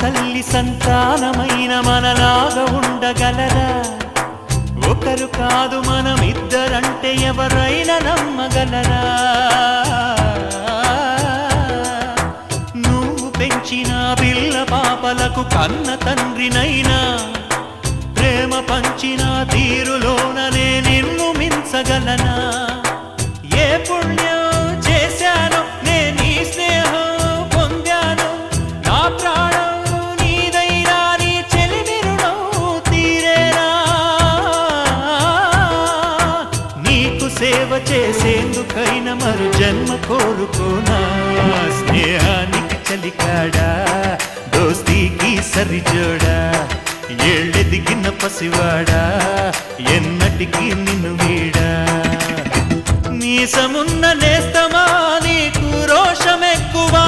తల్లి సంతానమైన మనలాగా ఉండగలరా? ఒకరు కాదు మనమిద్దరంటే ఎవరైనా నమ్మగలరా? నువ్వు పెంచిన పిల్ల పాపలకు కన్న తండ్రినైనా ప్రేమ పంచిన తీరులోననే నిన్ను మించగలనా? ఏ పుణ్యం చేశాను నేను ఈ స్నేహం పొందాను, నా ప్రాణం నీదైనా నీ చెలిమి రుణం తీరేనా? నీకు సేవ చేసేందుకైనా మరు జన్మ కోరుకోనా? స్నేహానికి చలికాడా, దోస్తీకి సరిజోడా, ఏళ్ళెదిగిన పసివాడా ఎన్నటికీ నిన్ను వీడా? మీసమున్న నేస్తమా నీకు రోషమెక్కువా?